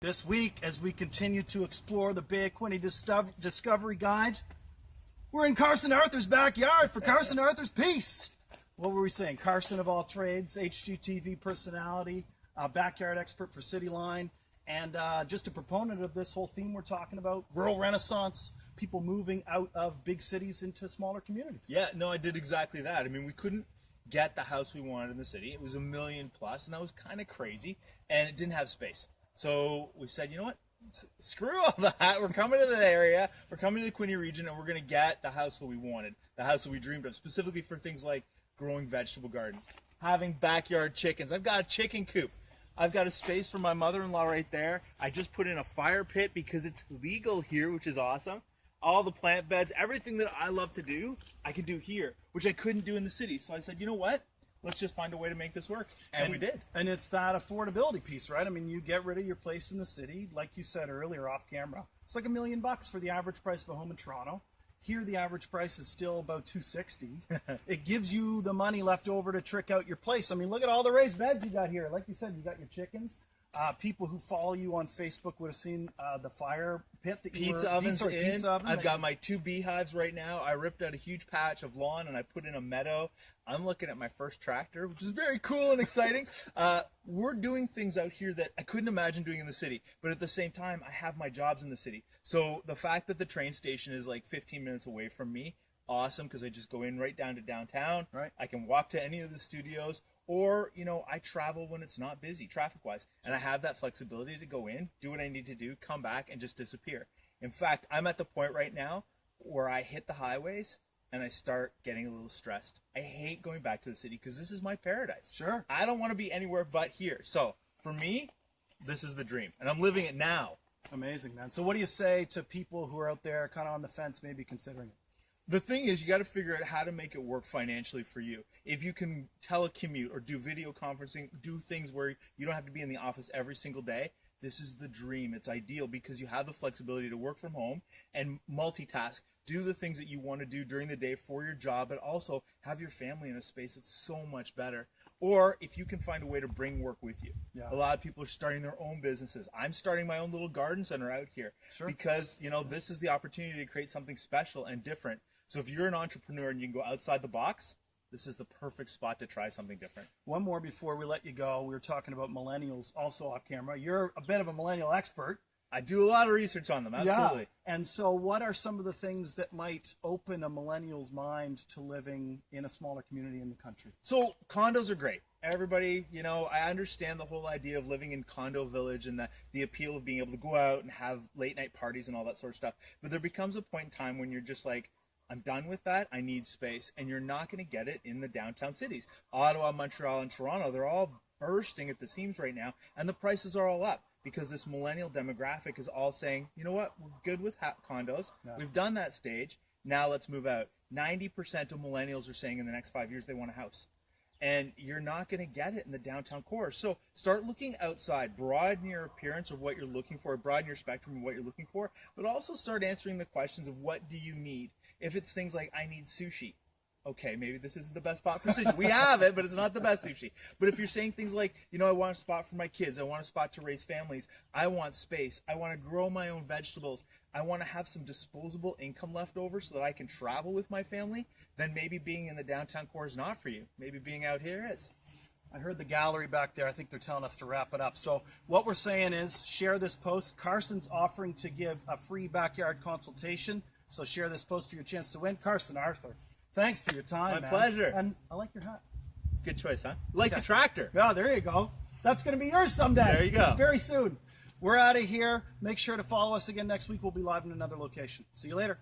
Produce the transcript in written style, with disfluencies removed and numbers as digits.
This week, as we continue to explore the Bay of Quinte Discovery Guide, we're in CarsonArthur's backyard for CarsonArthur's Piece. What were we saying? Carson of all trades, HGTV personality, backyard expert for City Line, and just a proponent of this whole theme we're talking about, rural renaissance, people moving out of big cities into smaller communities. Yeah, no, I did exactly that. I mean, we couldn't get the house we wanted in the city. It was $1 million plus, and that was kind of crazy, and it didn't have space. So we said, you know what? Screw all that. We're coming to the area. We're coming to the Quinte region, and we're going to get the house that we wanted, the house that we dreamed of, specifically for things like growing vegetable gardens, having backyard chickens. I've got a chicken coop. I've got a space for my mother-in-law right there. I just put in a fire pit because it's legal here, which is awesome. All the plant beds, everything that I love to do, I can do here, which I couldn't do in the city. So I said, you know what? Let's just find a way to make this work. And we did. And it's that affordability piece, right? I mean, you get rid of your place in the city, like you said earlier off camera. It's like $1 million for the average price of a home in Toronto. Here, the average price is still about $260. It gives you the money left over to trick out your place. I mean, look at all the raised beds you got here. Like you said, you got your chickens. People who follow you on Facebook would have seen the fire pit that you Pizza ovens in. I've got my 2 beehives right now. I ripped out a huge patch of lawn and I put in a meadow. I'm looking at my first tractor, which is very cool and exciting. We're doing things out here that I couldn't imagine doing in the city, but at the same time, I have my jobs in the city. So the fact that the train station is like 15 minutes away from me, awesome, because I just go in right down to downtown. Right. I can walk to any of the studios, or, you know, I travel when it's not busy traffic-wise, and I have that flexibility to go in, do what I need to do, come back, and just disappear. In fact, I'm at the point right now where I hit the highways and I start getting a little stressed. I hate going back to the city because this is my paradise. Sure. I don't want to be anywhere but here. So for me, this is the dream, and I'm living it now. Amazing, man. So what do you say to people who are out there kind of on the fence, maybe considering it? The thing is, you got to figure out how to make it work financially for you. If you can telecommute or do video conferencing, do things where you don't have to be in the office every single day, this is the dream. It's ideal because you have the flexibility to work from home and multitask, do the things that you want to do during the day for your job, but also have your family in a space that's so much better. Or if you can find a way to bring work with you. Yeah. A lot of people are starting their own businesses. I'm starting my own little garden center out here. Sure. Because, you know, this is the opportunity to create something special and different. So if you're an entrepreneur and you can go outside the box, this is the perfect spot to try something different. One more before we let you go. We were talking about millennials also off camera. You're a bit of a millennial expert. I do a lot of research on them, absolutely. Yeah. And so what are some of the things that might open a millennial's mind to living in a smaller community in the country? So condos are great. Everybody, you know, I understand the whole idea of living in condo village and the appeal of being able to go out and have late night parties and all that sort of stuff. But there becomes a point in time when you're just like, I'm done with that. I need space. And you're not going to get it in the downtown cities. Ottawa, Montreal, and Toronto, they're all bursting at the seams right now. And the prices are all up because this millennial demographic is all saying, you know what, we're good with condos. Yeah. We've done that stage. Now let's move out. 90% of millennials are saying in the next 5 years they want a house. And you're not going to get it in the downtown core. So start looking outside, broaden your appearance of what you're looking for, broaden your spectrum of what you're looking for, but also start answering the questions of what do you need? If it's things like, I need sushi. Okay, maybe this isn't the best spot for sushi. We have it, but it's not the best sushi. But if you're saying things like, you know, I want a spot for my kids, I want a spot to raise families, I want space, I want to grow my own vegetables, I want to have some disposable income left over so that I can travel with my family, then maybe being in the downtown core is not for you. Maybe being out here is. I heard the gallery back there. I think they're telling us to wrap it up. So what we're saying is share this post. Carson's offering to give a free backyard consultation. So share this post for your chance to win. CarsonArthur, thanks for your time, My pleasure. And I like your hat. It's a good choice, huh? Like the tractor. Yeah, there you go. That's going to be yours someday. There you go. Very soon. We're out of here. Make sure to follow us again next week. We'll be live in another location. See you later.